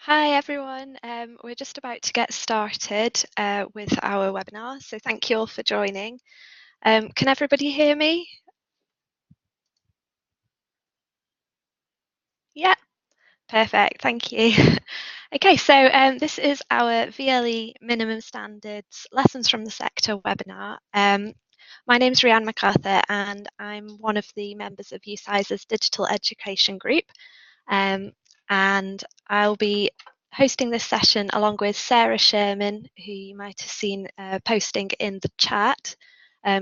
Hi everyone, we're just about to get started with our webinar, so thank you all for joining. Can everybody hear me? Yeah, perfect, thank you. Okay, so this is our VLE Minimum Standards Lessons from the Sector webinar. My name is Rhiannon MacArthur and I'm one of the members of UCISA's Digital Education Group. And I'll be hosting this session along with Sarah Sherman, who you might have seen posting in the chat.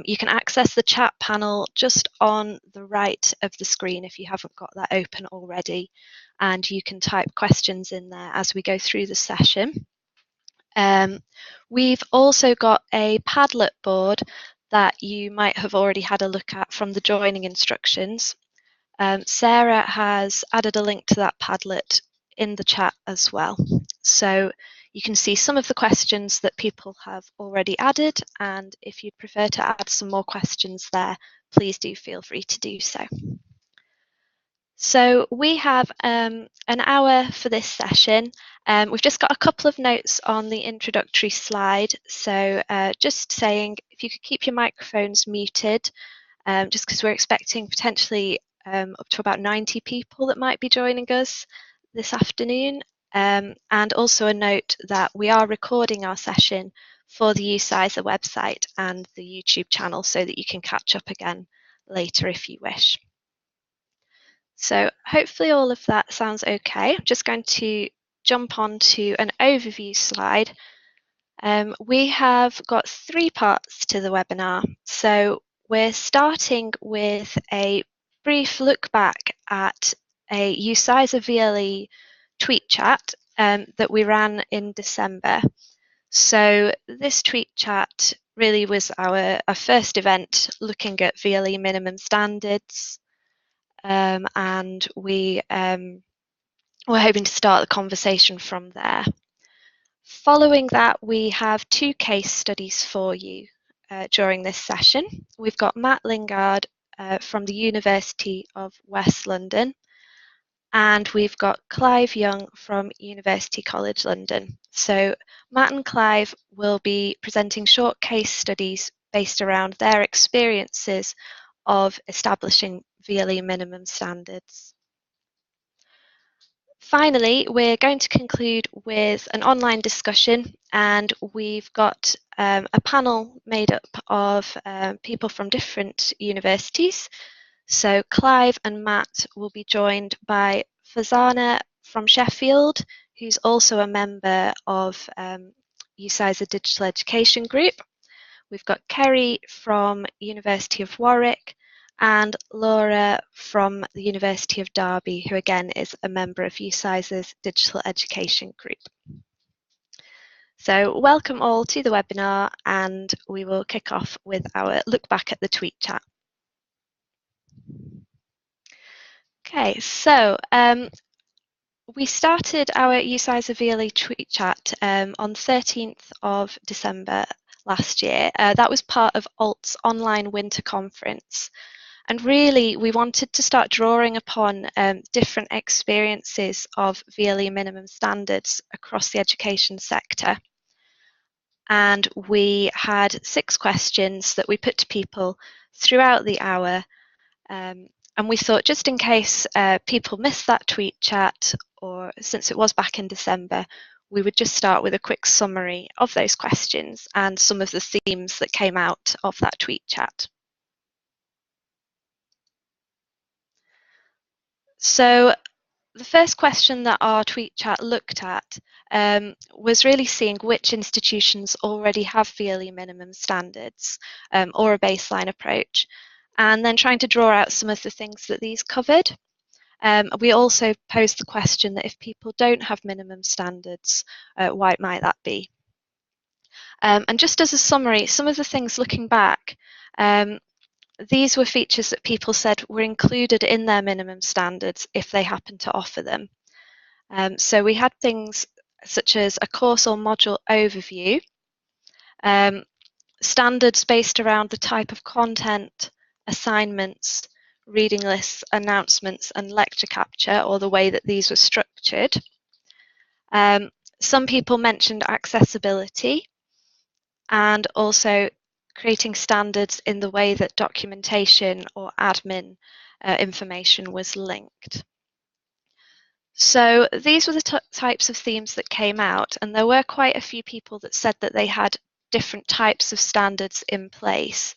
You can access the chat panel just on the right of the screen if you haven't got that open already, and you can type questions in there as we go through the session. We've also got a Padlet board that you might have already had a look at from the joining instructions. Sarah has added a link to that Padlet in the chat as well. So you can see some of the questions that people have already added, and if you'd prefer to add some more questions there, please do feel free to do so. So we have an hour for this session. We've just got a couple of notes on the introductory slide. So just saying, if you could keep your microphones muted, just because we're expecting potentially up to about 90 people that might be joining us this afternoon. And also a note that we are recording our session for the UCISA website and the YouTube channel so that you can catch up again later if you wish. So hopefully all of that sounds okay. I'm just going to jump on to an overview slide. We have got three parts to the webinar. So we're starting with a brief look back at a UCISA VLE tweet chat that we ran in December. So this tweet chat really was our first event looking at VLE minimum standards, and we're hoping to start the conversation from there. Following that, we have two case studies for you during this session. We've got Matt Lingard from the University of West London, and we've got Clive Young from University College London. So Matt and Clive will be presenting short case studies based around their experiences of establishing VLE minimum standards. Finally, we're going to conclude with an online discussion, and we've got a panel made up of people from different universities. So Clive and Matt will be joined by Fazana from Sheffield, who's also a member of UCISA Digital Education Group. We've got Kerry from University of Warwick, and Laura from the University of Derby, who again is a member of UCISA's Digital Education Group. So welcome all to the webinar, and we will kick off with our look back at the tweet chat. Okay, so we started our UCISA VLE tweet chat on 13th of December last year. That was part of ALT's online winter conference. And really, we wanted to start drawing upon different experiences of VLE minimum standards across the education sector. And we had 6 questions that we put to people throughout the hour. And we thought, just in case people missed that tweet chat, or since it was back in December, we would just start with a quick summary of those questions and some of the themes that came out of that tweet chat. So the first question that our tweet chat looked at was really seeing which institutions already have VLE minimum standards or a baseline approach, and then trying to draw out some of the things that these covered. We also posed the question that if people don't have minimum standards, why might that be? And just as a summary, some of the things looking back, these were features that people said were included in their minimum standards if they happen to offer them. So we had things such as a course or module overview, standards based around the type of content, assignments, reading lists, announcements, and lecture capture, or the way that these were structured. Some people mentioned accessibility and also creating standards in the way that documentation or admin information was linked. So these were the types of themes that came out, and there were quite a few people that said that they had different types of standards in place.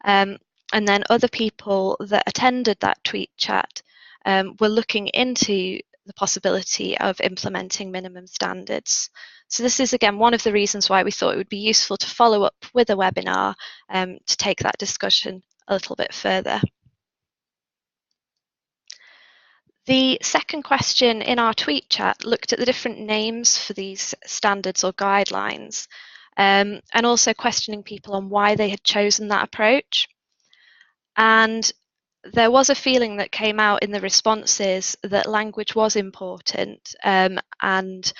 And then other people that attended that tweet chat were looking into the possibility of implementing minimum standards. So this is again one of the reasons why we thought it would be useful to follow up with a webinar to take that discussion a little bit further. The second question in our tweet chat looked at the different names for these standards or guidelines, and also questioning people on why they had chosen that approach. And there was a feeling that came out in the responses that language was important, and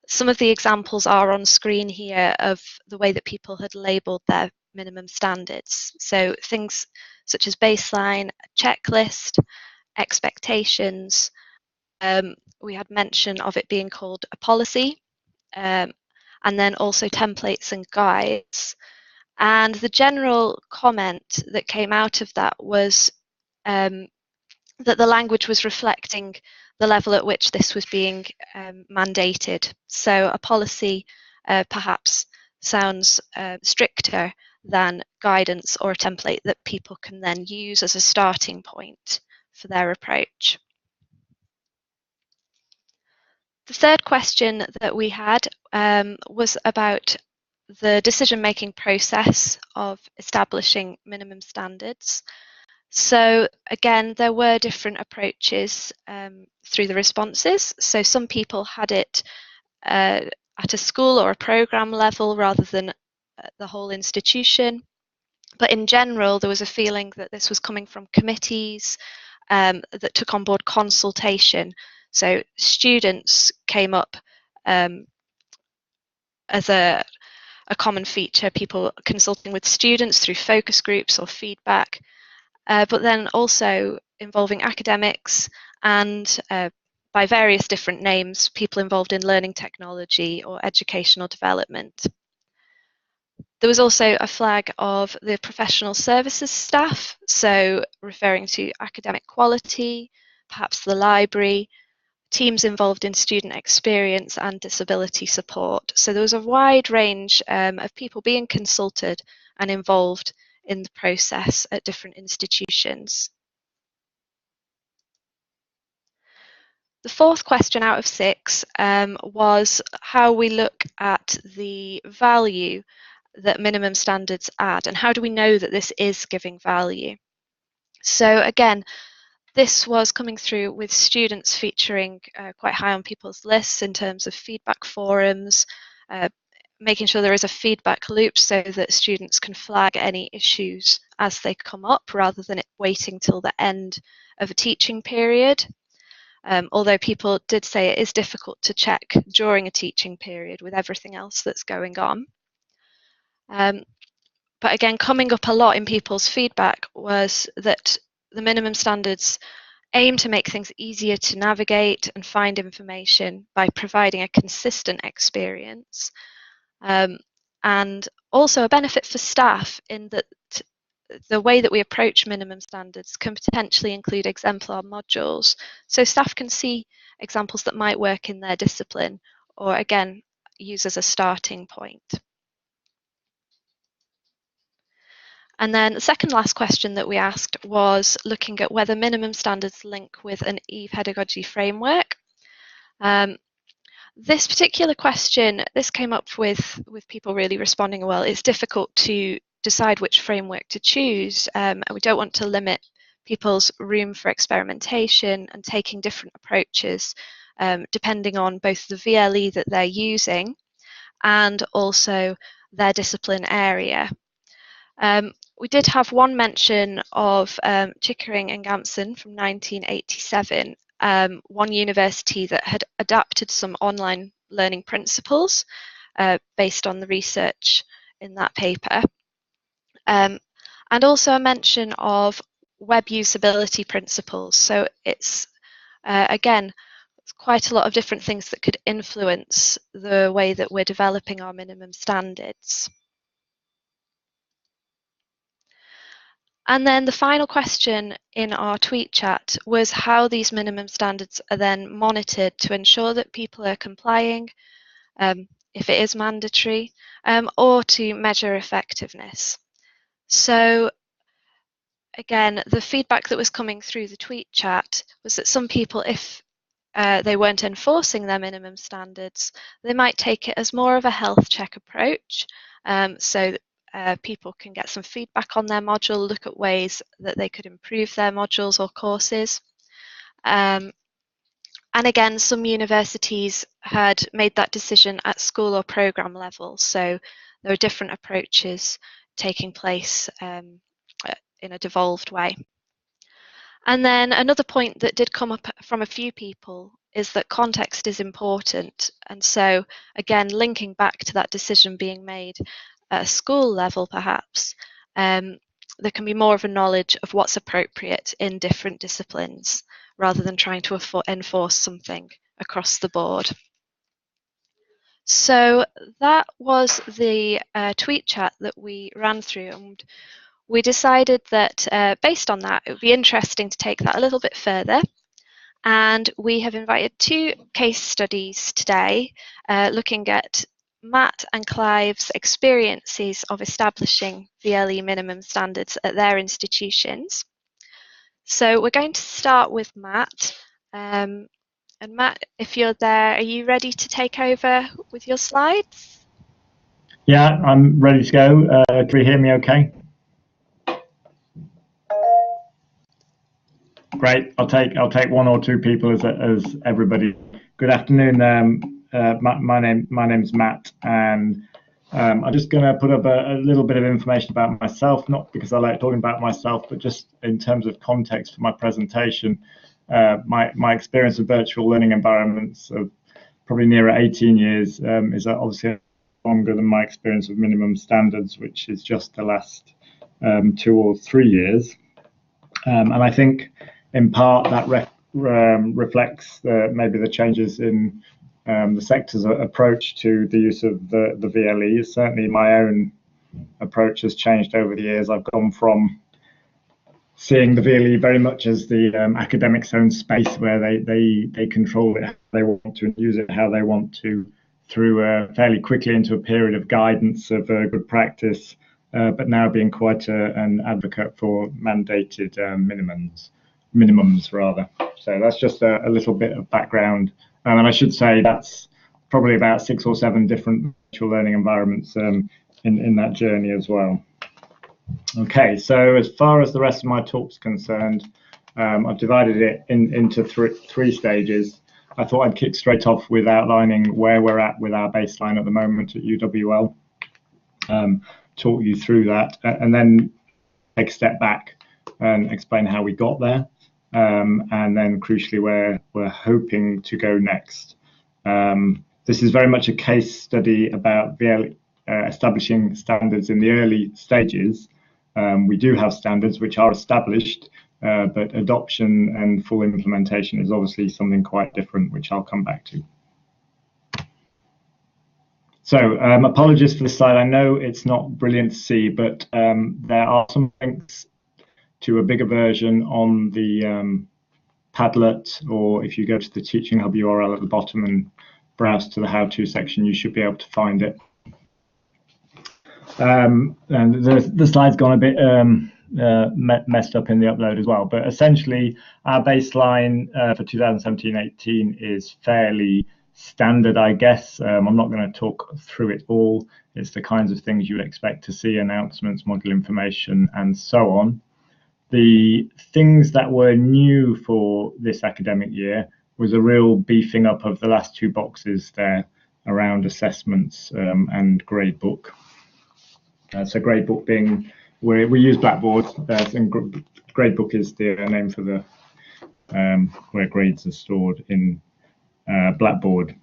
some of the examples are on screen here of the way that people had labelled their minimum standards. So things such as baseline, checklist, expectations. We had mention of it being called a policy, and then also templates and guides. And the general comment that came out of that was that the language was reflecting the level at which this was being mandated. So a policy perhaps sounds stricter than guidance or a template that people can then use as a starting point for their approach. The third question that we had was about the decision-making process of establishing minimum standards. So again, there were different approaches through the responses. So some people had it at a school or a program level rather than the whole institution. But in general, there was a feeling that this was coming from committees that took on board consultation. So students came up as a common feature, people consulting with students through focus groups or feedback, but then also involving academics and by various different names, people involved in learning technology or educational development. There was also a flag of the professional services staff, so referring to academic quality, perhaps the library, teams involved in student experience and disability support. So there was a wide range of people being consulted and involved in the process at different institutions. The fourth question out of 6 was how we look at the value that minimum standards add and how do we know that this is giving value. So again, this was coming through with students featuring quite high on people's lists in terms of feedback forums, making sure there is a feedback loop so that students can flag any issues as they come up rather than it waiting till the end of a teaching period. Although people did say it is difficult to check during a teaching period with everything else that's going on. But again, coming up a lot in people's feedback was that the minimum standards aim to make things easier to navigate and find information by providing a consistent experience. And also a benefit for staff in that the way that we approach minimum standards can potentially include exemplar modules. So staff can see examples that might work in their discipline or again, use as a starting point. And then the second last question that we asked was looking at whether minimum standards link with an e-pedagogy framework. This particular question, this came up with people really responding well. It's difficult to decide which framework to choose, and we don't want to limit people's room for experimentation and taking different approaches depending on both the VLE that they're using and also their discipline area. We did have one mention of Chickering and Gamson from 1987, one university that had adapted some online learning principles based on the research in that paper. And also a mention of web usability principles. So it's, again, quite a lot of different things that could influence the way that we're developing our minimum standards. And then the final question in our tweet chat was how these minimum standards are then monitored to ensure that people are complying, if it is mandatory, or to measure effectiveness. So again, the feedback that was coming through the tweet chat was that some people, if they weren't enforcing their minimum standards, they might take it as more of a health check approach. So people can get some feedback on their module, look at ways that they could improve their modules or courses. And again, some universities had made that decision at school or programme level. So there are different approaches taking place in a devolved way. And then another point that did come up from a few people is that context is important. And so again, linking back to that decision being made at a school level, perhaps, there can be more of a knowledge of what's appropriate in different disciplines rather than trying to enforce something across the board. So that was the tweet chat that we ran through, and we decided that based on that, it would be interesting to take that a little bit further. And we have invited 2 case studies today, looking at Matt and Clive's experiences of establishing VLE minimum standards at their institutions. So we're going to start with Matt. And Matt, if you're there, are you ready to take over with your slides? Yeah, I'm ready to go. Can you hear me okay? Great. I'll take 1 or 2 people as everybody. Good afternoon. My name's Matt, and I'm just going to put up a little bit of information about myself, not because I like talking about myself, but just in terms of context for my presentation. My experience of virtual learning environments of probably nearer 18 years is obviously longer than my experience of minimum standards, which is just the last 2 or 3 years. And I think in part that reflects maybe the changes in the sector's approach to the use of the VLE. Certainly my own approach has changed over the years. I've gone from seeing the VLE very much as the academics' own space where they control it how they want to and use it how they want to, through fairly quickly into a period of guidance of good practice, but now being quite an advocate for mandated minimums rather. So that's just a little bit of background. And I should say that's probably about 6 or 7 different virtual learning environments in that journey as well. Okay, so as far as the rest of my talk's concerned, I've divided it into 3 stages. I thought I'd kick straight off with outlining where we're at with our baseline at the moment at UWL, talk you through that, and then take a step back and explain how we got there, and then crucially where we're hoping to go next. This is very much a case study about establishing standards in the early stages. We do have standards which are established, but adoption and full implementation is obviously something quite different, which I'll come back to. So apologies for the slide. I know it's not brilliant to see, but there are some links to a bigger version on the Padlet, or if you go to the Teaching Hub URL at the bottom and browse to the how-to section, you should be able to find it. And the slide's gone a bit messed up in the upload as well, but essentially our baseline for 2017-18 is fairly standard, I guess. I'm not going to talk through it all. It's the kinds of things you would expect to see: announcements, module information, and so on. The things that were new for this academic year was a real beefing up of the last 2 boxes there around assessments and gradebook. So gradebook being, we use Blackboard, and gradebook is the name for the where grades are stored in Blackboard.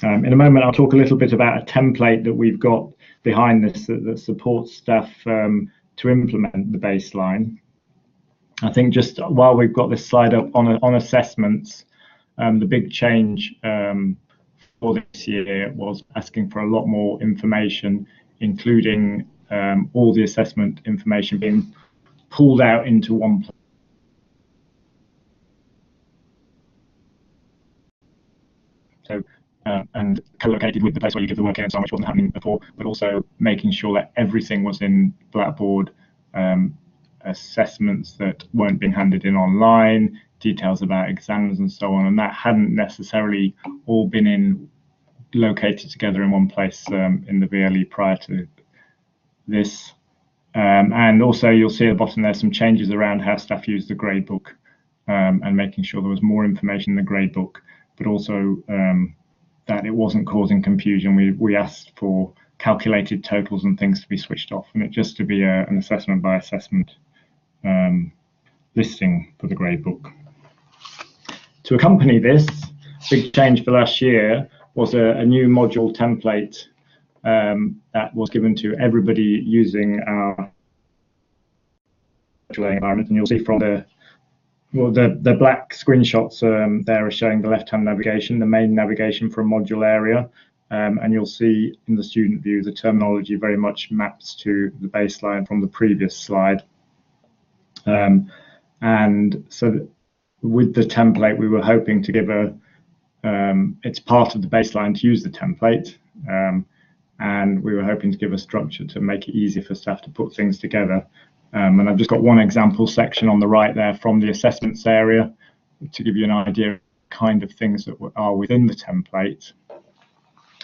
In a moment, I'll talk a little bit about a template that we've got behind this that supports staff to implement the baseline. I think just while we've got this slide up on assessments, the big change for this year was asking for a lot more information, including all the assessment information being pulled out into one place. So, and co-located with the place where you give the work in, so which wasn't happening before, but also making sure that everything was in Blackboard, assessments that weren't being handed in online, details about exams and so on, and that hadn't necessarily all been located together in one place in the VLE prior to this. And also you'll see at the bottom there's some changes around how staff use the gradebook, and making sure there was more information in the gradebook, but also that it wasn't causing confusion. We asked for calculated totals and things to be switched off, and it just to be an assessment by assessment listing for the gradebook. To accompany this, big change for last year was a new module template that was given to everybody using our learning environment, and you'll see from the black screenshots there are showing the left-hand navigation, the main navigation for a module area, and you'll see in the student view the terminology very much maps to the baseline from the previous slide. And so with the template, we were hoping to give it's part of the baseline to use the template, and we were hoping to give a structure to make it easier for staff to put things together. And I've just got one example section on the right there from the assessments area to give you an idea of the kind of things that are within the template.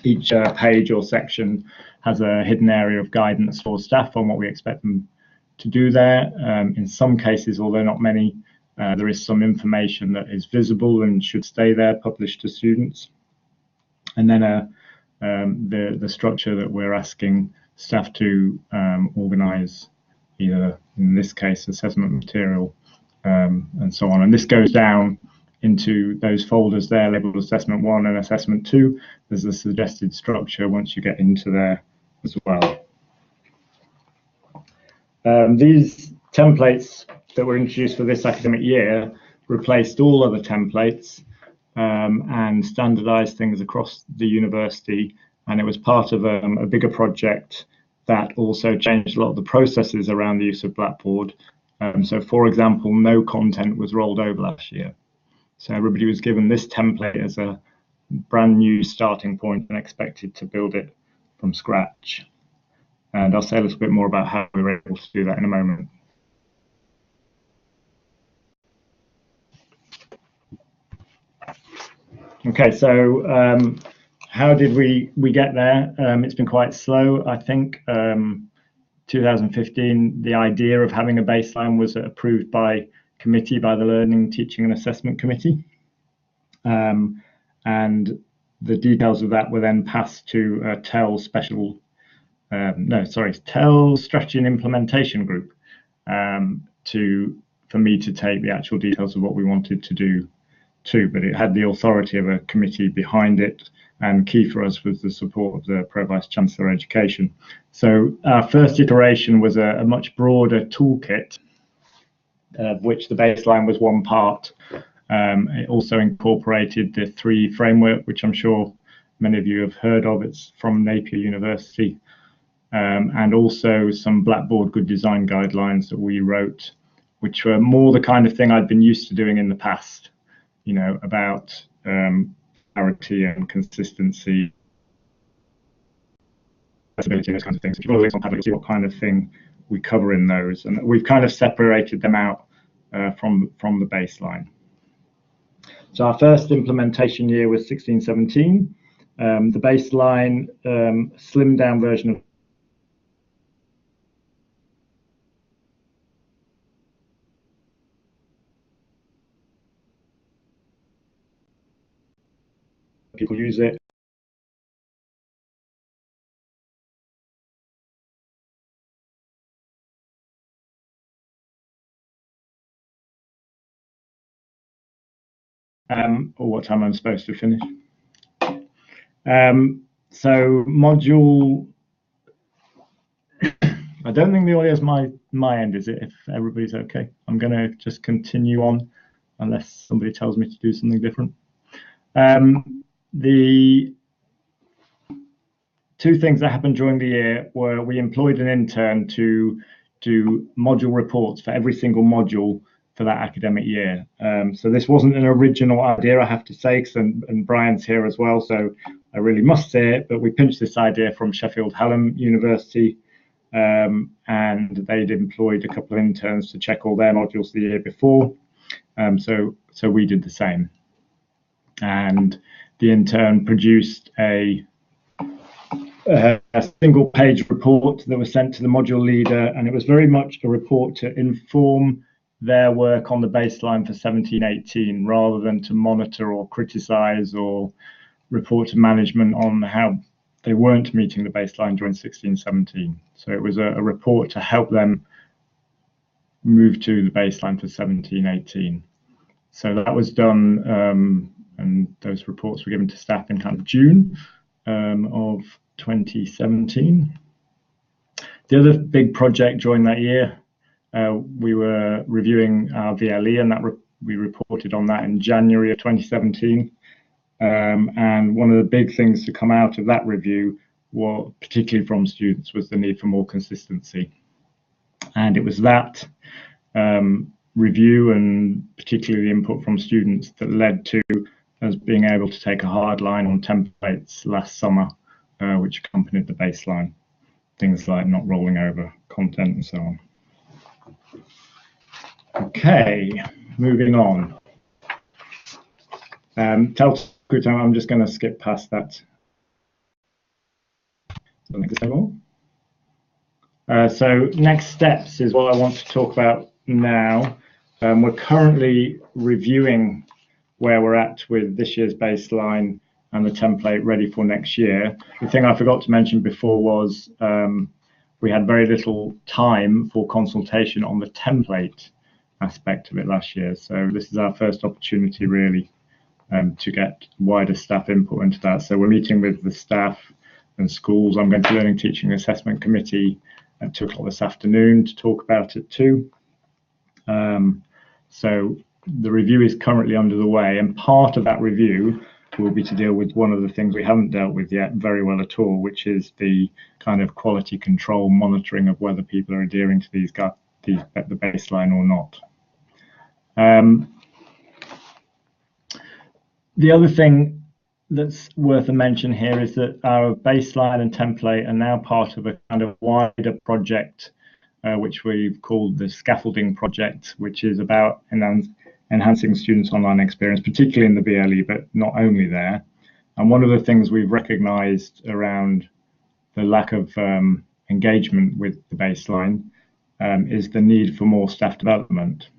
Each page or section has a hidden area of guidance for staff on what we expect them to do there. In some cases, although not many, there is some information that is visible and should stay there, published to students. And then the structure that we're asking staff to organise, either in this case assessment material and so on. And this goes down into those folders there labelled assessment 1 and assessment 2. There's a suggested structure once you get into there as well. These templates that were introduced for this academic year replaced all other templates and standardised things across the university, and it was part of a bigger project that also changed a lot of the processes around the use of Blackboard. So for example, no content was rolled over last year. So everybody was given this template as a brand new starting point and expected to build it from scratch. And I'll say a little bit more about how we were able to do that in a moment. Okay, so how did we get there? It's been quite slow, I think. 2015, the idea of having a baseline was approved by committee, by the Learning, Teaching and Assessment Committee. And the details of that were then passed to TEL Strategy and Implementation Group for me to take the actual details of what we wanted to do too, but it had the authority of a committee behind it, and key for us was the support of the Pro-Vice Chancellor Education. So our first iteration was a much broader toolkit, of which the baseline was one part. It also incorporated the 3 framework, which I'm sure many of you have heard of. It's from Napier University, and also some Blackboard Good Design guidelines that we wrote, which were more the kind of thing I'd been used to doing in the past, you know, about clarity and consistency, accessibility, those kinds of things. If you follow links on Padlet, you'll see what kind of thing we cover in those, and we've kind of separated them out from the baseline. So our first implementation year was 16-17. The baseline slimmed down version of people use it. Or what time I'm supposed to finish. So module, I don't think the audio is my end, is it? If everybody's okay, I'm going to just continue on unless somebody tells me to do something different. The two things that happened during the year were we employed an intern to do module reports for every single module for that academic year. So this wasn't an original idea, I have to say, and Brian's here as well, so I really must say it, but we pinched this idea from Sheffield Hallam University, and they'd employed a couple of interns to check all their modules the year before. So we did the same. And the intern produced a single page report that was sent to the module leader, and it was very much a report to inform their work on the baseline for 17-18 rather than to monitor or criticize or report to management on how they weren't meeting the baseline during 16-17. So it was a report to help them move to the baseline for 17-18. So that was done, and those reports were given to staff in kind of June of 2017. The other big project during that year, we were reviewing our VLE, and that we reported on that in January of 2017. And one of the big things to come out of that review, particularly from students, was the need for more consistency. And it was that review, and particularly the input from students, that led to us being able to take a hard line on templates last summer, which accompanied the baseline. Things like not rolling over content and so on. Okay, moving on. I'm just going to skip past that. So next steps is what I want to talk about now. We're currently reviewing where we're at with this year's baseline and the template ready for next year. The thing I forgot to mention before was we had very little time for consultation on the template aspect of it last year. So this is our first opportunity really to get wider staff input into that. So we're meeting with the staff and schools. I'm going to Learning, Teaching and Assessment Committee at 2 o'clock this afternoon to talk about it too. So the review is currently under the way, and part of that review will be to deal with one of the things we haven't dealt with yet very well at all, which is the kind of quality control monitoring of whether people are adhering to the baseline or not. The other thing that's worth a mention here is that our baseline and template are now part of a kind of wider project, which we've called the Scaffolding Project, which is about enhancing students' online experience, particularly in the VLE, but not only there. And one of the things we've recognized around the lack of engagement with the baseline is the need for more staff development,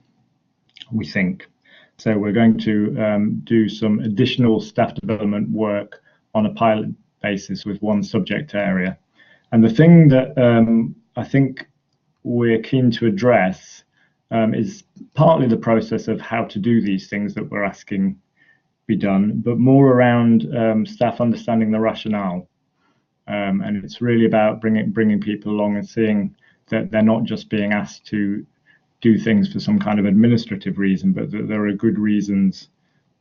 we think. So we're going to do some additional staff development work on a pilot basis with one subject area. And the thing that I think we're keen to address is partly the process of how to do these things that we're asking be done, but more around staff understanding the rationale. And it's really about bringing people along and seeing that they're not just being asked to do things for some kind of administrative reason, but that there are good reasons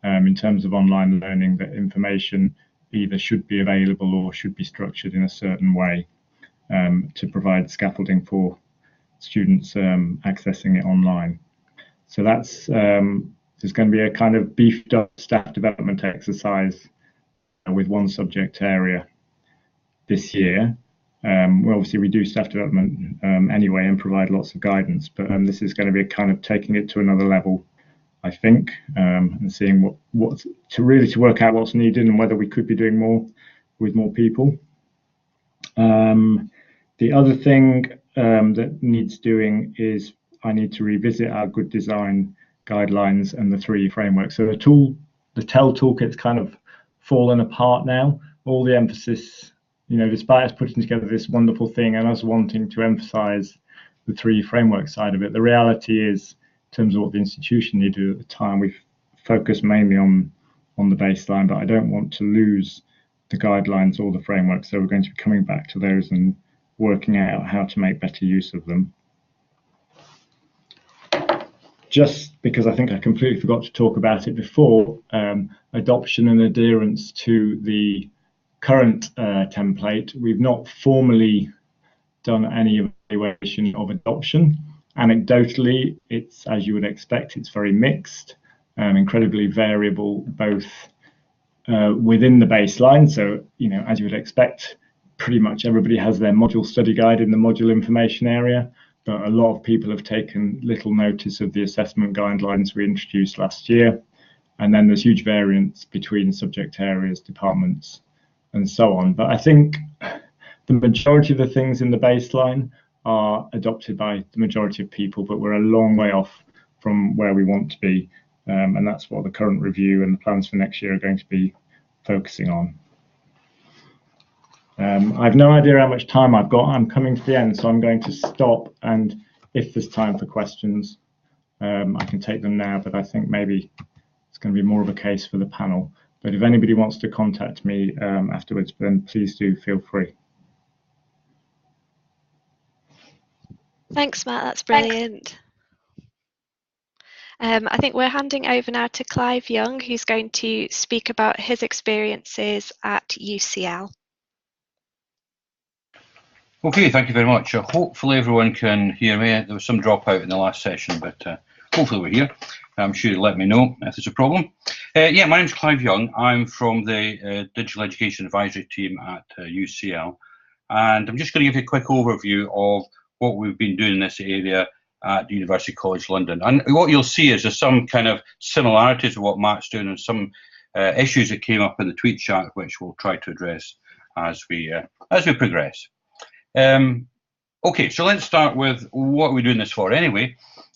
in terms of online learning that information either should be available or should be structured in a certain way to provide scaffolding for students accessing it online. So that's there's going to be a kind of beefed up staff development exercise with one subject area this year. Well, obviously we do staff development anyway and provide lots of guidance, but this is going to be a kind of taking it to another level, I think, and seeing what to work out what's needed and whether we could be doing more with more people. The other thing that needs doing is I need to revisit our good design guidelines and the 3 frameworks. So the TEL toolkit's kind of fallen apart now. All the emphasis, despite us putting together this wonderful thing and us wanting to emphasize the 3 framework side of it, the reality is, in terms of what the institution needed at the time, we've focused mainly on the baseline, but I don't want to lose the guidelines or the framework. So we're going to be coming back to those and working out how to make better use of them. just because I think I completely forgot to talk about it before, adoption and adherence to the current template. We've not formally done any evaluation of adoption. Anecdotally, it's, as you would expect, it's very mixed, incredibly variable, both within the baseline. So, as you would expect, pretty much everybody has their module study guide in the module information area, but a lot of people have taken little notice of the assessment guidelines we introduced last year. And then there's huge variance between subject areas, departments, and so on. But I think the majority of the things in the baseline are adopted by the majority of people, but we're a long way off from where we want to be. And that's what the current review and the plans for next year are going to be focusing on. I've no idea how much time I've got. I'm coming to the end, so I'm going to stop. And if there's time for questions, I can take them now, but I think maybe it's going to be more of a case for the panel. But if anybody wants to contact me afterwards, then please do feel free. Thanks, Matt. That's brilliant. I think we're handing over now to Clive Young, who's going to speak about his experiences at UCL. Okay, thank you very much. Hopefully everyone can hear me. There was some dropout in the last session, but hopefully we're here. I'm sure you'll let me know if there's a problem. Yeah, my name's Clive Young. I'm from the Digital Education Advisory team at UCL. And I'm just going to give you a quick overview of what we've been doing in this area at University College London. And what you'll see is there's some kind of similarities to what Matt's doing and some issues that came up in the tweet chat, which we'll try to address as we progress. Okay, so let's start with what we're doing this for anyway.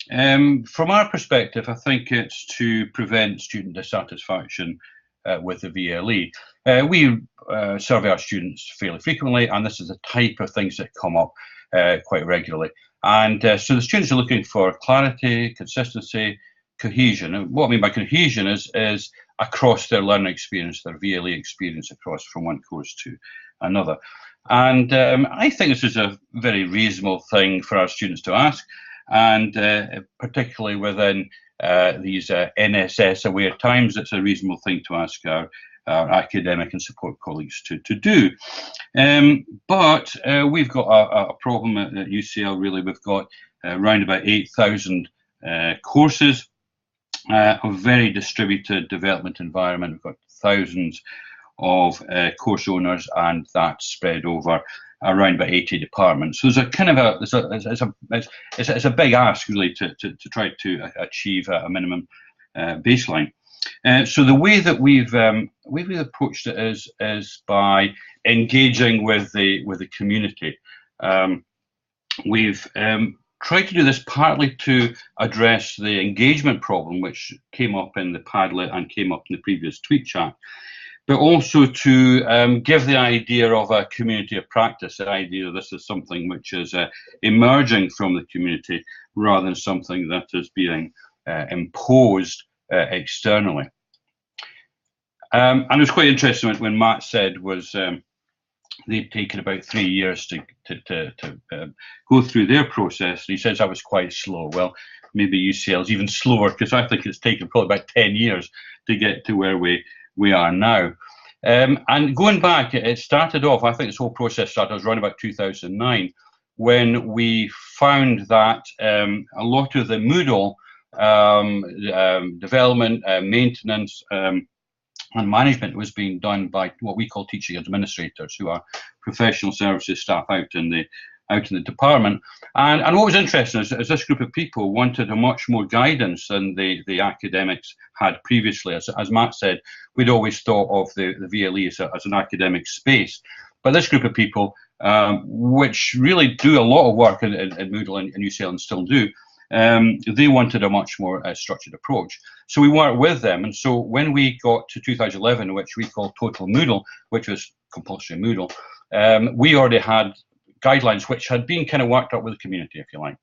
From our perspective, I think it's to prevent student dissatisfaction with the VLE. We survey our students fairly frequently, and this is the type of things that come up quite regularly. And so the students are looking for clarity, consistency, cohesion. And what I mean by cohesion is across their learning experience, their VLE experience across from one course to another. And I think this is a very reasonable thing for our students to ask, and particularly within these NSS-aware times, it's a reasonable thing to ask our academic and support colleagues to do. But we've got a problem at UCL, really. We've got around about 8,000 courses, a very distributed development environment. We've got thousands of course owners, and that's spread over around about 80 departments. So there's a kind of it's a big ask, really, to try to achieve a minimum baseline. So the way that we've approached it is by engaging with the community. We've tried to do this partly to address the engagement problem, which came up in the Padlet and came up in the previous tweet chat, but also to give the idea of a community of practice, the idea that this is something which is emerging from the community rather than something that is being imposed externally. And it was quite interesting when Matt said was they'd taken about 3 years to go through their process. He says that was quite slow. Well, maybe UCL is even slower, because I think it's taken probably about 10 years to get to where we are now. And going back, it started off, I think this whole process started around about 2009, when we found that a lot of the Moodle development, maintenance, and management was being done by what we call teaching administrators, who are professional services staff out in the department. And what was interesting is this group of people wanted a much more guidance than the academics had previously. As Matt said, we'd always thought of the VLE as an academic space. But this group of people, which really do a lot of work in Moodle and UCL and still do, they wanted a much more structured approach. So we worked with them. And so when we got to 2011, which we call Total Moodle, which was compulsory Moodle, we already had guidelines which had been kind of worked up with the community, if you like.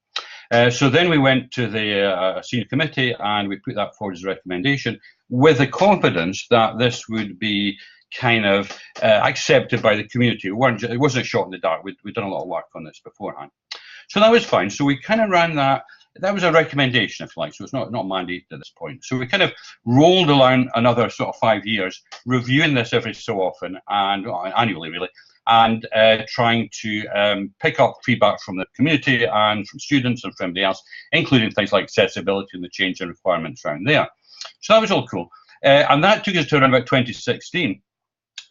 So then we went to the senior committee, and we put that forward as a recommendation with the confidence that this would be kind of accepted by the community. It wasn't a shot in the dark. We'd done a lot of work on this beforehand. So that was fine. So we kind of ran that that was a recommendation, if you like, so it's not mandated at this point. So we kind of rolled along another sort of 5 years, reviewing this every so often, and annually really, and trying to pick up feedback from the community and from students and from everybody else, including things like accessibility and the change in requirements around there. So that was all cool. And that took us to around about 2016.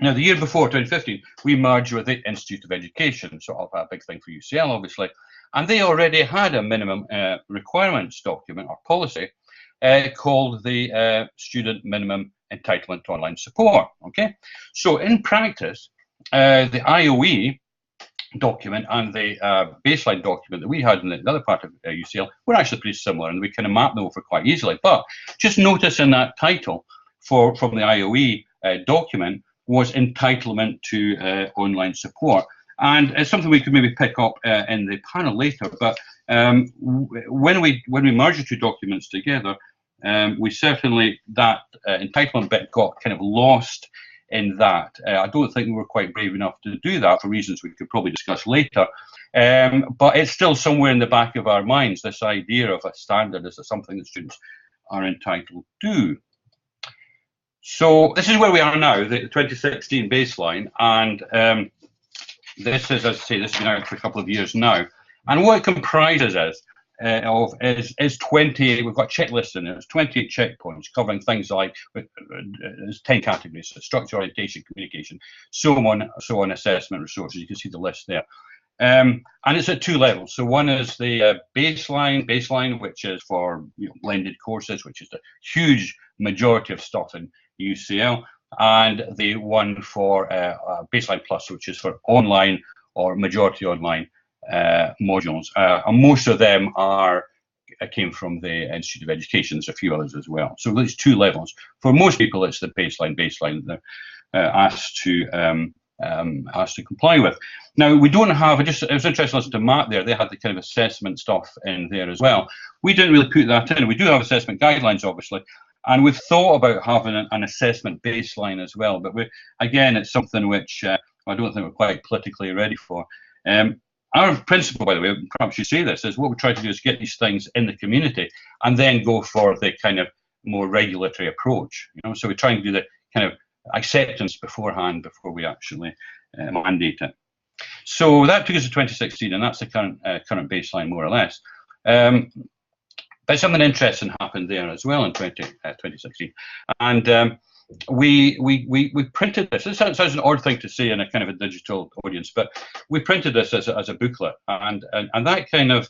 Now, the year before, 2015, we merged with the Institute of Education, sort of a big thing for UCL, obviously. And they already had a minimum requirements document or policy called the Student Minimum Entitlement to Online Support. Okay, so in practice, the IOE document and the baseline document that we had in the other part of UCL were actually pretty similar, and we kind of mapped them over quite easily. But just notice in that title from the IOE document was entitlement to online support. And it's something we could maybe pick up in the panel later. But when we merged the two documents together, we certainly, that entitlement bit got kind of lost in that. I don't think we were quite brave enough to do that for reasons we could probably discuss later. But it's still somewhere in the back of our minds, this idea of a standard as something that students are entitled to. So this is where we are now, the 2016 baseline, and this is, as I say, this has been out for a couple of years now. And what it comprises is 20, we've got checklists in there, it's 28 checkpoints covering things like, there's 10 categories, so structure, orientation, communication, so on, assessment, resources, you can see the list there. And it's at two levels. So one is the baseline, which is for blended courses, which is the huge majority of stuff in UCL, and the one for baseline plus, which is for online or majority online modules. And most of them came from the Institute of Education. There's a few others as well. So there's two levels. For most people, it's the baseline that they're asked to comply with. Now, we don't have, it was interesting to Matt there, they had the kind of assessment stuff in there as well. We didn't really put that in. We do have assessment guidelines, obviously, and we've thought about having an assessment baseline as well, but again, it's something which I don't think we're quite politically ready for. Our principle, by the way, perhaps you say this, is what we try to do is get these things in the community and then go for the kind of more regulatory approach. So we try and do the kind of acceptance beforehand before we actually mandate it. So that took us to 2016, and that's the current baseline, more or less. But something interesting happened there as well in 2016, and we printed this. This sounds an odd thing to say in a kind of a digital audience, but we printed this as a booklet, and that kind of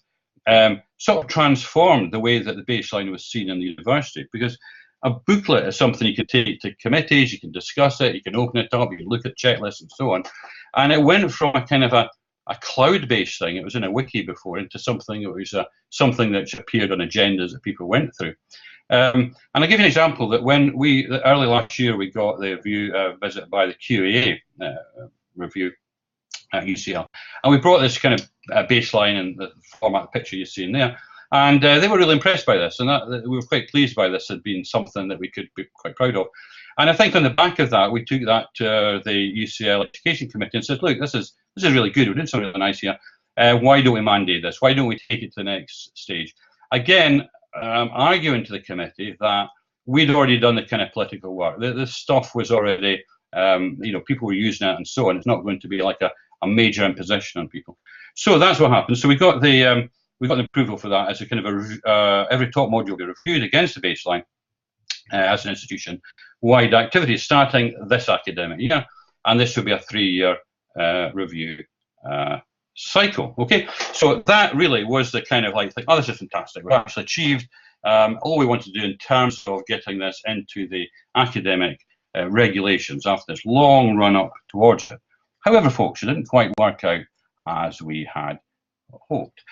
sort of transformed the way that the baseline was seen in the university, because a booklet is something you can take to committees, you can discuss it, you can open it up, you can look at checklists and so on. And it went from a kind of a cloud-based thing, it was in a wiki before, into something that was something that appeared on agendas that people went through. And I'll give you an example that when early last year, we got the visit by the QAA review at UCL. And we brought this kind of baseline in the format of the picture you're seeing there. And they were really impressed by this, and we were quite pleased by this as being something that we could be quite proud of. And I think on the back of that, we took that to the UCL Education Committee and said, look, this is really good. We're doing something really nice here. Why don't we mandate this? Why don't we take it to the next stage? Again, arguing to the committee that we'd already done the kind of political work. This stuff was already, people were using it and so on. It's not going to be like a major imposition on people. So that's what happened. So we got the approval for that as a kind of every top module will be reviewed against the baseline as an institution-wide activity starting this academic year, and this will be a 3-year review cycle. Okay, so that really was the kind of like, oh, this is fantastic. We've actually achieved all we want to do in terms of getting this into the academic regulations after this long run up towards it. However, folks, it didn't quite work out as we had hoped.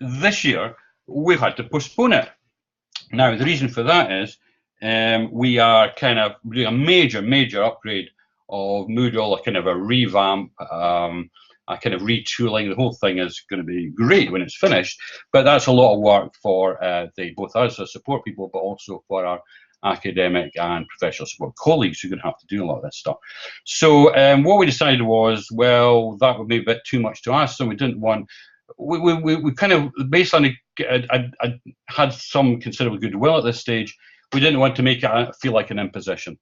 This year, we've had to postpone it. Now, the reason for that is we are kind of doing a major upgrade of Moodle, a kind of a revamp, a kind of retooling. The whole thing is going to be great when it's finished, but that's a lot of work for both us as support people, but also for our academic and professional support colleagues who are going to have to do a lot of this stuff. So what we decided was, well, that would be a bit too much to ask, so we didn't want we kind of, based on I had some considerable goodwill at this stage, we didn't want to make it feel like an imposition.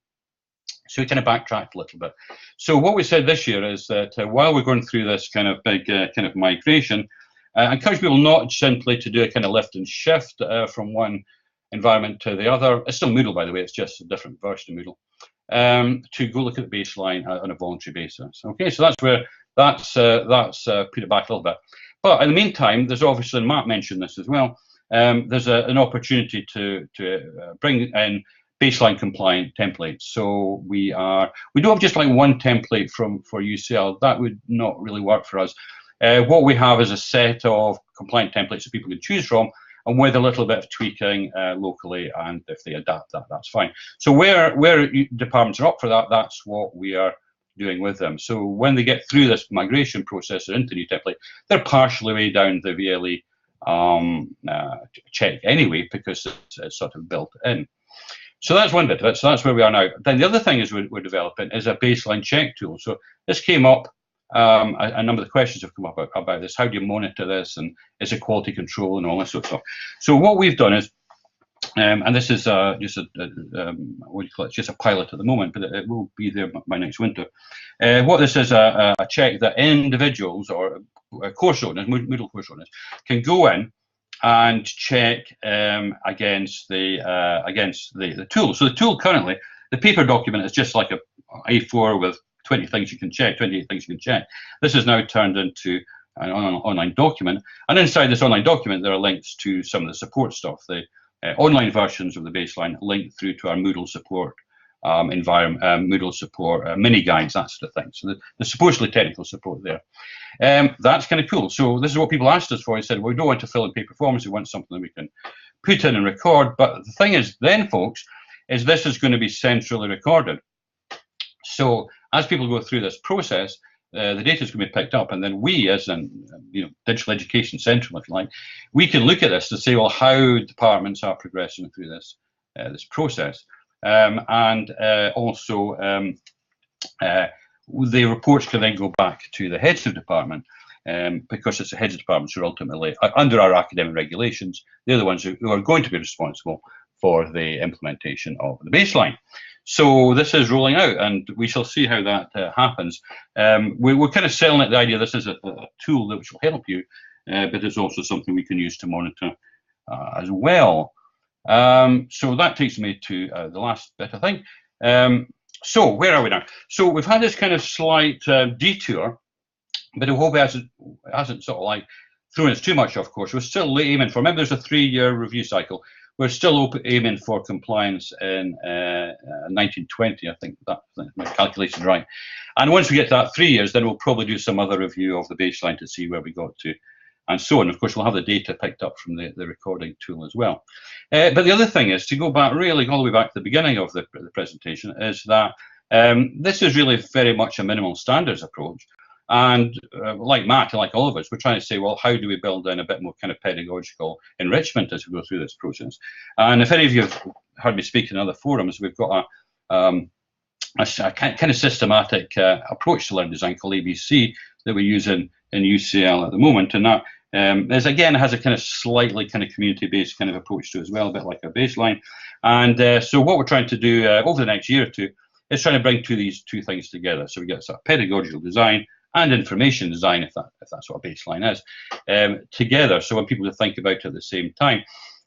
So we kind of backtracked a little bit. So what we said this year is that while we're going through this kind of big kind of migration, I encourage people not simply to do a kind of lift and shift from one environment to the other. It's still Moodle, by the way, it's just a different version of Moodle, to go look at the baseline on a voluntary basis. Okay, so that's where that's put it back a little bit. But in the meantime, there's obviously, and Matt mentioned this as well, there's an opportunity to bring in baseline compliant templates. So we don't have just like one template for UCL. That would not really work for us. What we have is a set of compliant templates that people can choose from, and with a little bit of tweaking locally, and if they adapt that, that's fine. So where departments are up for that, that's what we are doing with them. So when they get through this migration process or into new template, they're partially way down the VLE check anyway, because it's sort of built in. So that's one bit of it. So that's where we are now. Then the other thing is we're developing is a baseline check tool. So this came up, a number of the questions have come up about this. How do you monitor this, and is it quality control and all this sort of stuff? So what we've done is, and this is just a what do you call it? It's just a pilot at the moment, but it will be there by next winter. What this is a check that individuals or course owners, Moodle course owners, can go in and check against the tool. So the tool currently, the paper document is just like a A4 with 20 things you can check, 28 things you can check. This is now turned into an online document, and inside this online document there are links to some of the support stuff. The online versions of the baseline link through to our Moodle support environment, Moodle support mini guides, that sort of thing. So the supposedly technical support there. That's kind of cool. So this is what people asked us for. They said, well, we don't want to fill in paper forms. We want something that we can put in and record. But the thing is then, folks, is this is going to be centrally recorded. So as people go through this process, the data is going to be picked up, and then we, as in Digital Education Central, if you like, we can look at this to say, well, how departments are progressing through this this process, and also the reports can then go back to the heads of department, because it's the heads of departments who are ultimately, under our academic regulations, they're the ones who are going to be responsible for the implementation of the baseline. So this is rolling out, and we shall see how that happens. We're kind of selling it the idea this is a tool that will help you, but it's also something we can use to monitor as well. So that takes me to the last bit, I think. So where are we now? So we've had this kind of slight detour, but I hope it hasn't sort of like thrown us too much off course. We're still aiming for, remember there's a 3-year review cycle. We're still aiming for compliance in 1920, I think that my calculation is right. And once we get to that 3 years, then we'll probably do some other review of the baseline to see where we got to, and so on. Of course, we'll have the data picked up from the recording tool as well. But the other thing is to go back, really all the way back to the beginning of the presentation, is that this is really very much a minimal standards approach. And like Matt and like all of us, we're trying to say, well, how do we build in a bit more kind of pedagogical enrichment as we go through this process? And if any of you have heard me speak in other forums, we've got a kind of systematic approach to learning design called ABC that we use in UCL at the moment. And that is, again, has a kind of slightly kind of community-based kind of approach to it as well, a bit like a baseline. And so what we're trying to do over the next year or two is trying to bring these two things together. So we get sort of pedagogical design and information design, if that's what a baseline is, together. So when people think about it at the same time.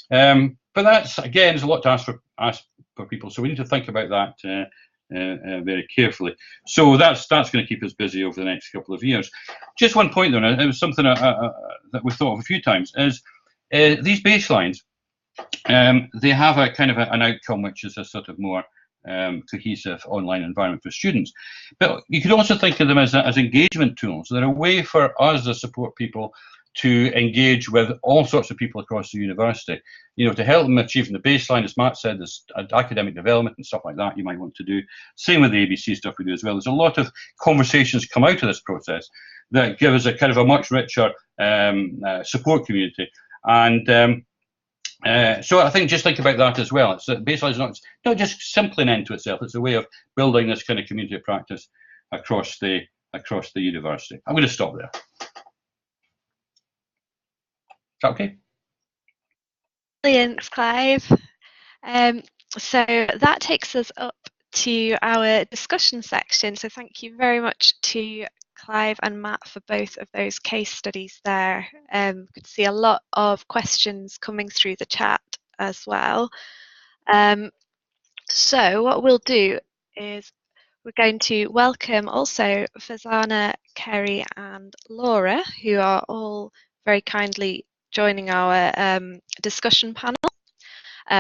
But that's, again, there's a lot to ask for people. So we need to think about that very carefully. So that's going to keep us busy over the next couple of years. Just one point though, and it was something that we thought of a few times, is these baselines, they have a kind of an outcome which is a sort of more cohesive online environment for students. But you could also think of them as engagement tools. They're a way for us as support people to engage with all sorts of people across the university, to help them achieve the baseline. As Matt said, there's academic development and stuff like that you might want to do. Same with the ABC stuff we do as well. There's a lot of conversations come out of this process that give us a kind of a much richer support community. And so I think just think about that as well. It's baseline is not just simply an end to itself. It's a way of building this kind of community of practice across the university. I'm going to stop there. that okay? Brilliant, Clive. So that takes us up to our discussion section. So thank you very much to Clive and Matt for both of those case studies there. Could see a lot of questions coming through the chat as well. So what we'll do is we're going to welcome also Fazana, Kerry and Laura, who are all very kindly joining our discussion panel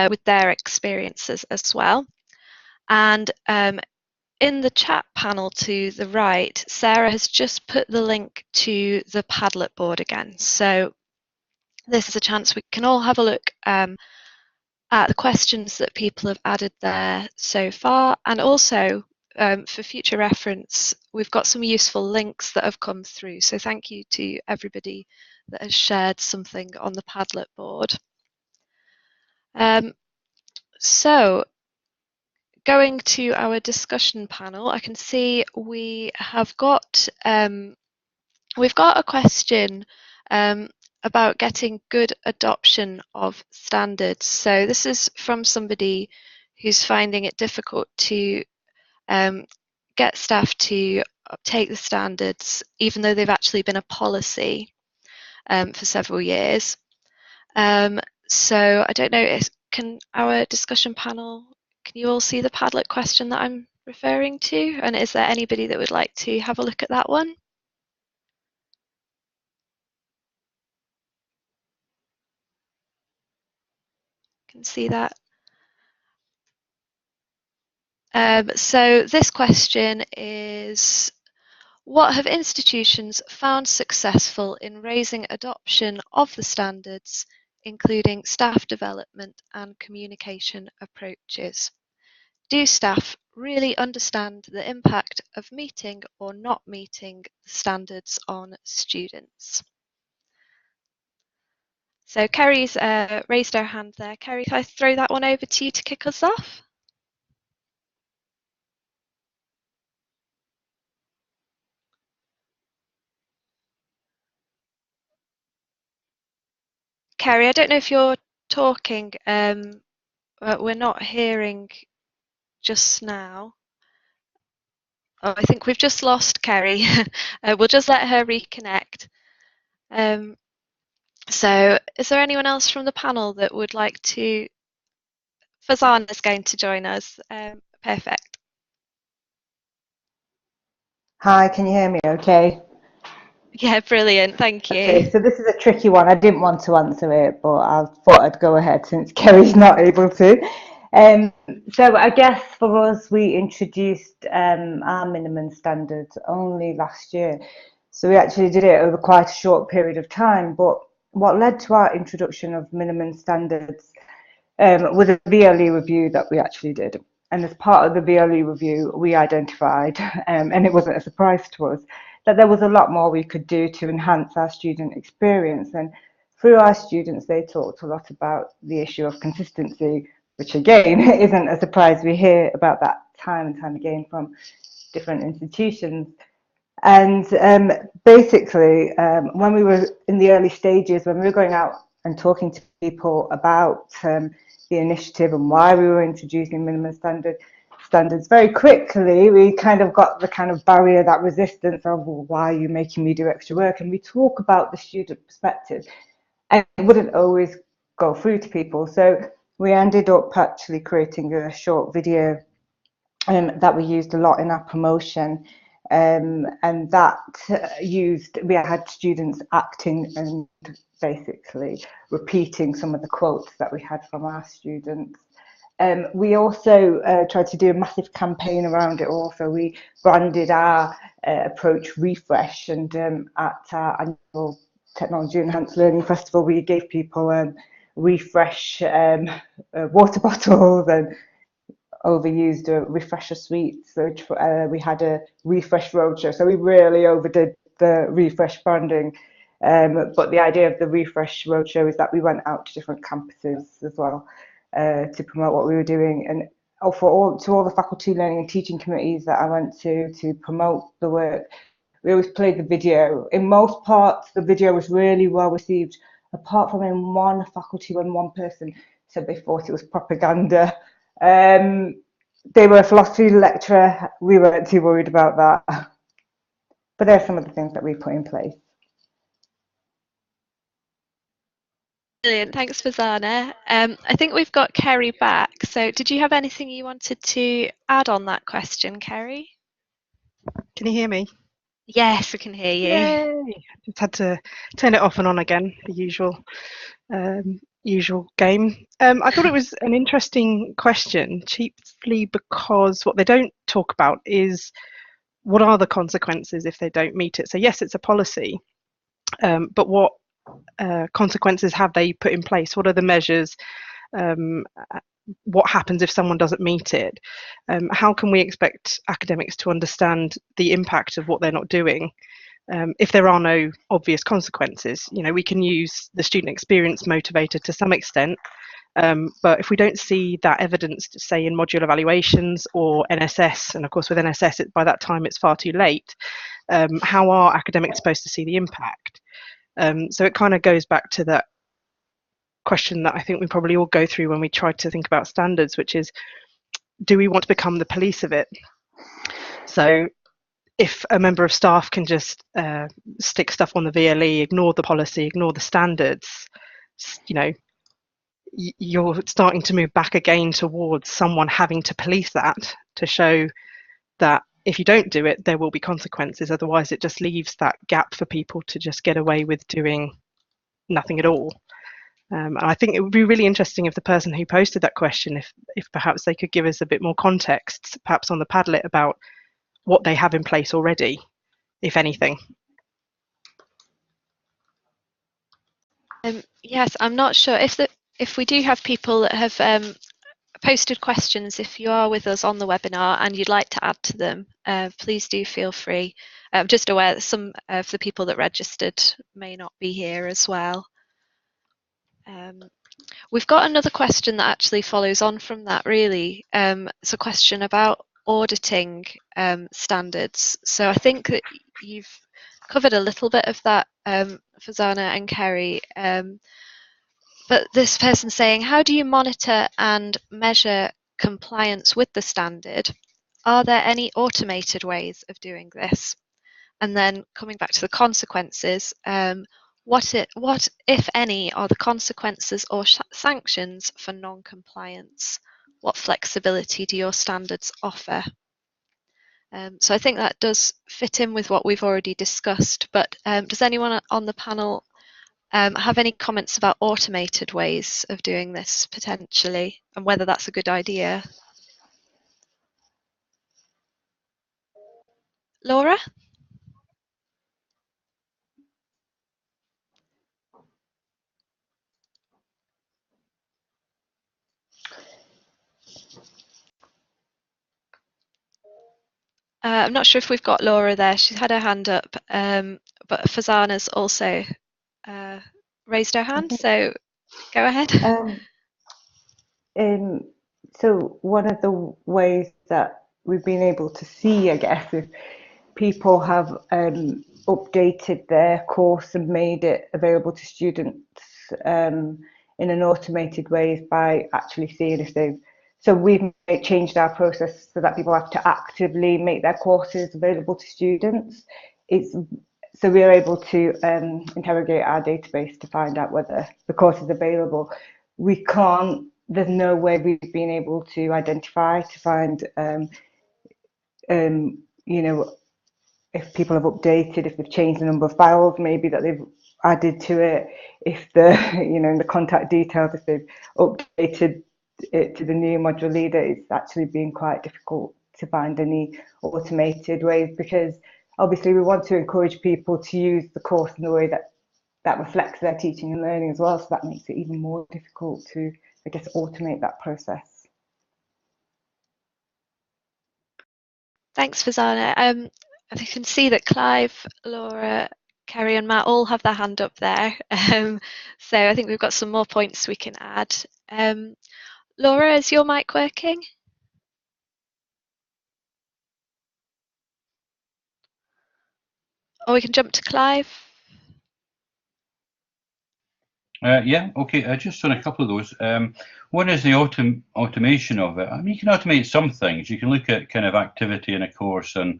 with their experiences as well. And in the chat panel to the right, Sarah has just put the link to the Padlet board again. So this is a chance we can all have a look at the questions that people have added there so far, and also for future reference, we've got some useful links that have come through. So thank you to everybody that has shared something on the Padlet board. So going to our discussion panel, I can see we have got we've got a question about getting good adoption of standards. So this is from somebody who's finding it difficult to get staff to uptake the standards, even though they've actually been a policy for several years. So I don't know, can our discussion panel, can you all see the Padlet question that I'm referring to? And is there anybody that would like to have a look at that one? Can see that. So this question is, what have institutions found successful in raising adoption of the standards, including staff development and communication approaches? Do staff really understand the impact of meeting or not meeting the standards on students? So Kerry's raised her hand there. Kerry, can I throw that one over to you to kick us off? Kerry, I don't know if you're talking, we're not hearing just now. Oh, I think we've just lost Kerry. We'll just let her reconnect. So is there anyone else from the panel that would like to? Fazan is going to join us. Perfect. Hi, can you hear me okay? Yeah, brilliant. Thank you. Okay, so this is a tricky one. I didn't want to answer it, but I thought I'd go ahead since Kerry's not able to. So I guess for us, we introduced our minimum standards only last year. So we actually did it over quite a short period of time. But what led to our introduction of minimum standards was a VLE review that we actually did. And as part of the VLE review, we identified, and it wasn't a surprise to us, that there was a lot more we could do to enhance our student experience. And through our students, they talked a lot about the issue of consistency, which again isn't a surprise. We hear about that time and time again from different institutions. And basically, when we were in the early stages, when we were going out and talking to people about the initiative and why we were introducing minimum standards, very quickly we kind of got the kind of barrier, that resistance of, well, why are you making me do extra work? And we talk about the student perspective, and it wouldn't always go through to people. So we ended up actually creating a short video that we used a lot in our promotion. And that we had students acting and basically repeating some of the quotes that we had from our students. We also tried to do a massive campaign around it all. So we branded our approach Refresh, and at our annual Technology Enhanced Learning Festival, we gave people Refresh water bottles and overused refresher sweets, which we had a refresh roadshow. So we really overdid the refresh branding. But the idea of the refresh roadshow is that we went out to different campuses as well to promote what we were doing. And to all the faculty learning and teaching committees that I went to promote the work, we always played the video. In most parts, the video was really well received apart from in one faculty when one person said they thought it was propaganda. They were a philosophy lecturer. We weren't too worried about that. But there are some of the things that we put in place. Brilliant, thanks, Fazana. I think we've got Kerry back. So did you have anything you wanted to add on that question, Kerry? Can you hear me? Yes, I can hear you. Yay! Just had to turn it off and on again, the usual game. I thought it was an interesting question, chiefly because what they don't talk about is what are the consequences if they don't meet it. So yes, it's a policy, but what consequences have they put in place? What are the measures? What happens if someone doesn't meet it? How can we expect academics to understand the impact of what they're not doing if there are no obvious consequences? You know, we can use the student experience motivator to some extent, but if we don't see that evidence, say in module evaluations or NSS, and of course with NSS, by that time it's far too late, how are academics supposed to see the impact? So it kind of goes back to that question that I think we probably all go through when we try to think about standards, which is, do we want to become the police of it? So if a member of staff can just stick stuff on the VLE, ignore the policy, ignore the standards, you know, you're starting to move back again towards someone having to police that, to show that if you don't do it, there will be consequences. Otherwise, it just leaves that gap for people to just get away with doing nothing at all. And I think it would be really interesting if the person who posted that question, if perhaps they could give us a bit more context, perhaps on the Padlet, about what they have in place already, if anything. Yes, I'm not sure if we do have people that have posted questions. If you are with us on the webinar and you'd like to add to them, please do feel free. I'm just aware that some of the people that registered may not be here as well. We've got another question that actually follows on from that, really. It's a question about auditing standards. So I think that you've covered a little bit of that, Fazana and Kerry. But this person's saying, how do you monitor and measure compliance with the standard? Are there any automated ways of doing this? And then coming back to the consequences, what, if any, are the consequences or sanctions for non-compliance? What flexibility do your standards offer? So I think that does fit in with what we've already discussed, but does anyone on the panel have any comments about automated ways of doing this potentially, and whether that's a good idea? Laura? I'm not sure if we've got Laura there. She's had her hand up, but Fazana's also raised her hand, so go ahead. So one of the ways that we've been able to see, I guess, if people have updated their course and made it available to students in an automated way, is by actually seeing if they've. So we've changed our process so that people have to actively make their courses available to students. So we are able to interrogate our database to find out whether the course is available. We can't. There's no way we've been able to identify to find, you know, if people have updated, if they've changed the number of files, maybe that they've added to it, if the, you know, in the contact details, if they've updated it to the new module leader. It's actually been quite difficult to find any automated ways, because obviously we want to encourage people to use the course in the way that reflects their teaching and learning as well. So that makes it even more difficult to, I guess, automate that process. Thanks, Fazana. I can see that Clive, Laura, Kerry and Matt all have their hand up there. So I think we've got some more points we can add. Laura, is your mic working? Or we can jump to Clive. Yeah, okay, just on a couple of those. One is the automation of it. I mean, you can automate some things. You can look at kind of activity in a course and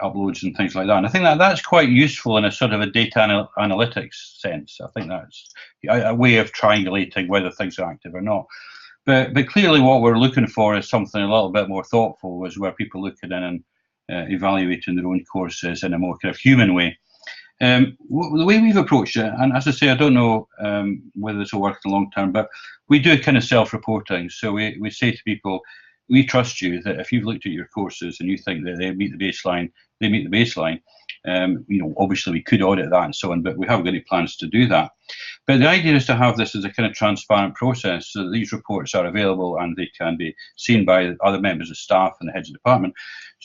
uploads and things like that. And I think that that's quite useful in a sort of a data analytics sense. I think that's a way of triangulating whether things are active or not. But clearly what we're looking for is something a little bit more thoughtful, is where people look at it and evaluating their own courses in a more kind of human way. The way we've approached it, and as I say, I don't know whether this will work in the long term, but we do kind of self-reporting. So we say to people, we trust you that if you've looked at your courses and you think that they meet the baseline, they meet the baseline. You know, obviously we could audit that and so on, but we haven't got any plans to do that. But the idea is to have this as a kind of transparent process, so that these reports are available and they can be seen by other members of staff and the heads of department.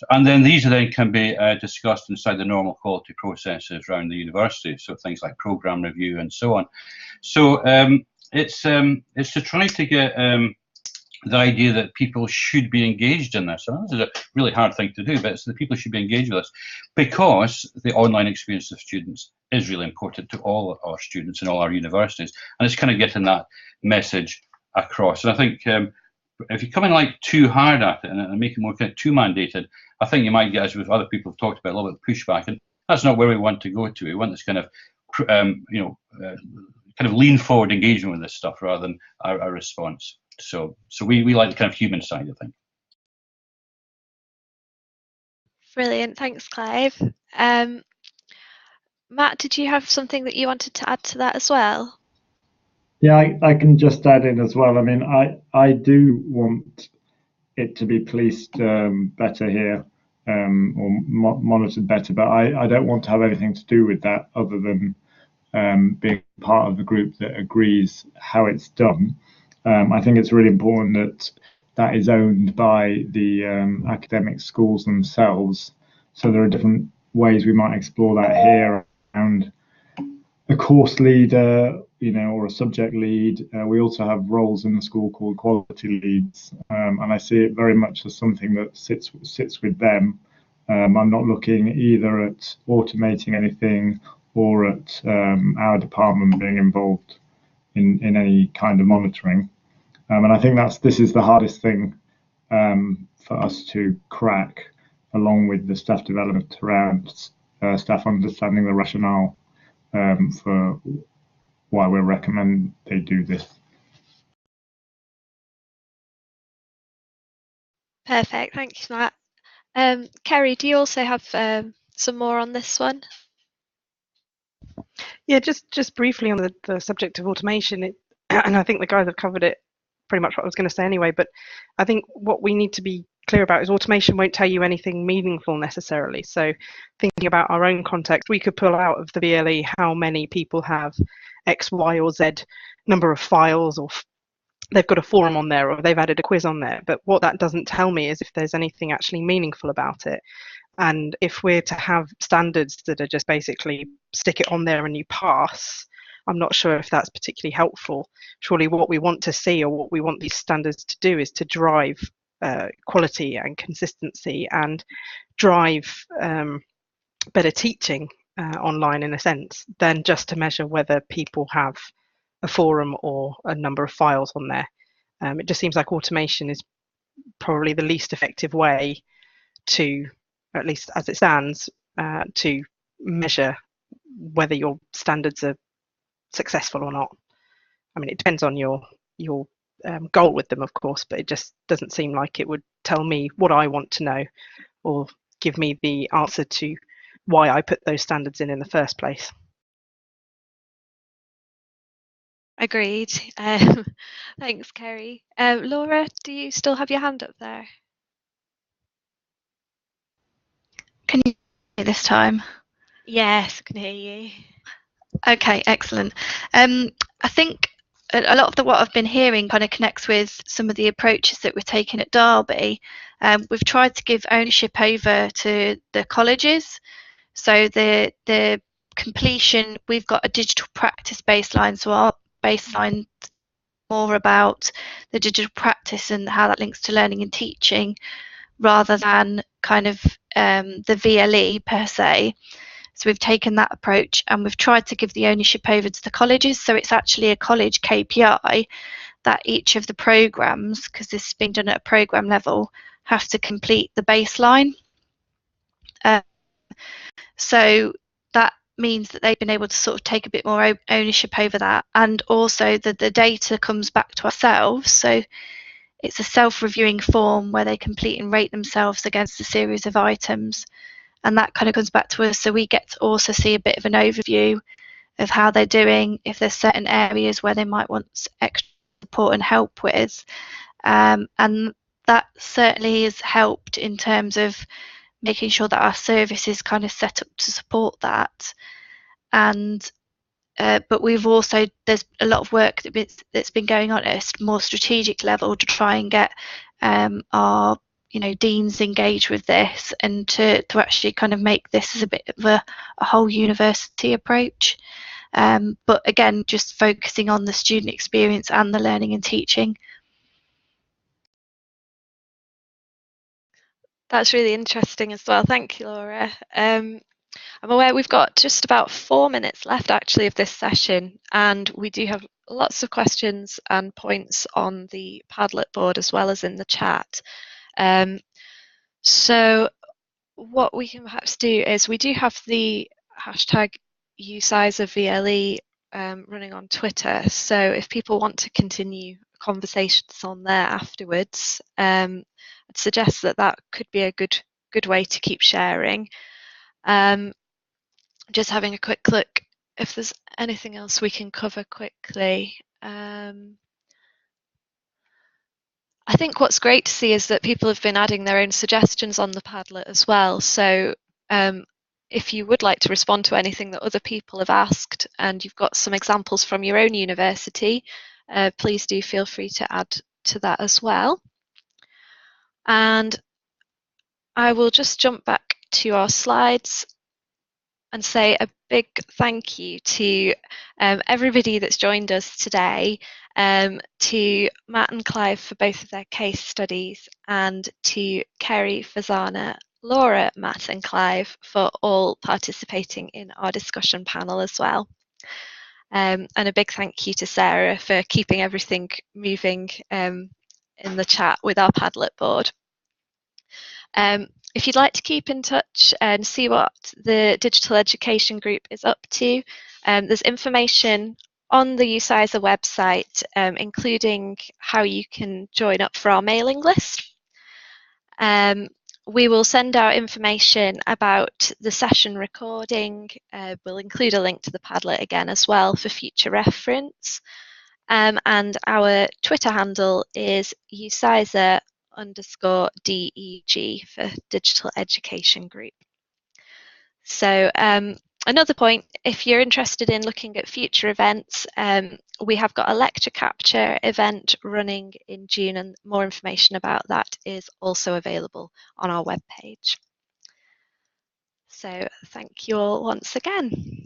And then these then can be discussed inside the normal quality processes around the university, so things like programme review and so on. So it's to try to get the idea that people should be engaged in this. And this is a really hard thing to do, but it's that people should be engaged with this, because the online experience of students is really important to all our students in all our universities. And it's kind of getting that message across. And I think if you come in like too hard at it and make it more kind of too mandated, I think you might get, as with other people have talked about, a little bit of pushback. And that's not where we want to go to. We want this kind of, kind of lean forward engagement with this stuff rather than our response. So we like the kind of human side, I think. Brilliant, thanks, Clive. Matt, did you have something that you wanted to add to that as well? Yeah, I can just add in as well. I mean, I do want it to be policed better here, or monitored better, but I don't want to have anything to do with that other than being part of the group that agrees how it's done. I think it's really important that that is owned by the academic schools themselves. So there are different ways we might explore that here, around a course leader, or a subject lead. We also have roles in the school called quality leads, and I see it very much as something that sits with them. I'm not looking either at automating anything or at our department being involved in any kind of monitoring. And I think this is the hardest thing for us to crack, along with the staff development around staff understanding the rationale for why we recommend they do this. Perfect, thanks, Matt. Kerry, do you also have some more on this one? Yeah, just briefly on the subject of automation, and I think the guys have covered it pretty much what I was going to say anyway, but I think what we need to be clear about is automation won't tell you anything meaningful necessarily. So thinking about our own context, we could pull out of the VLE how many people have X, Y, or Z number of files, or they've got a forum on there, or they've added a quiz on there. But what that doesn't tell me is if there's anything actually meaningful about it. And if we're to have standards that are just basically stick it on there and you pass, I'm not sure if that's particularly helpful. Surely what we want to see, or what we want these standards to do, is to drive quality and consistency, and drive better teaching online, in a sense, than just to measure whether people have a forum or a number of files on there. It just seems like automation is probably the least effective way to, at least as it stands, to measure whether your standards are successful or not. I mean, it depends on your goal with them, of course, but it just doesn't seem like it would tell me what I want to know, or give me the answer to why I put those standards in the first place. Agreed. Thanks, Kerry. Laura, do you still have your hand up there? Can you hear me this time? Yes, I can hear you. Okay, excellent. I think a lot of what I've been hearing kind of connects with some of the approaches that we're taking at Derby. We've tried to give ownership over to the colleges. So the completion, we've got a digital practice baseline, so our baseline more about the digital practice and how that links to learning and teaching, rather than kind of the VLE per se. So we've taken that approach and we've tried to give the ownership over to the colleges. So it's actually a college KPI that each of the programs, because this is being done at a program level, have to complete the baseline. So that means that they've been able to sort of take a bit more ownership over that, and also that the data comes back to ourselves. So it's a self-reviewing form where they complete and rate themselves against a series of items, and that kind of comes back to us, so we get to also see a bit of an overview of how they're doing, if there's certain areas where they might want extra support and help with, and that certainly has helped in terms of making sure that our service is kind of set up to support that. And but we've also, there's a lot of work that's been going on at a more strategic level to try and get our deans engaged with this, and to actually kind of make this as a bit of a whole university approach. But again, just focusing on the student experience and the learning and teaching. That's really interesting as well. Thank you, Laura. I'm aware we've got just about 4 minutes left actually of this session, and we do have lots of questions and points on the Padlet board as well as in the chat. So what we can perhaps do is, we do have the hashtag UCISA-VLE running on Twitter, so if people want to continue conversations on there afterwards, I'd suggest that could be a good way to keep sharing. Just having a quick look if there's anything else we can cover quickly. I think what's great to see is that people have been adding their own suggestions on the Padlet as well. So if you would like to respond to anything that other people have asked, and you've got some examples from your own university, please do feel free to add to that as well. And I will just jump back to our slides and say a big thank you to everybody that's joined us today, to Matt and Clive for both of their case studies, and to Kerry, Fazana, Laura, Matt and Clive for all participating in our discussion panel as well. And a big thank you to Sarah for keeping everything moving in the chat with our Padlet board. If you'd like to keep in touch and see what the Digital Education Group is up to, there's information on the UCISA website, including how you can join up for our mailing list. We will send out information about the session recording. We'll include a link to the Padlet again as well for future reference. And our Twitter handle is UCISA_DEG for Digital Education Group. So another point, if you're interested in looking at future events, we have got a lecture capture event running in June, and more information about that is also available on our webpage. So thank you all once again.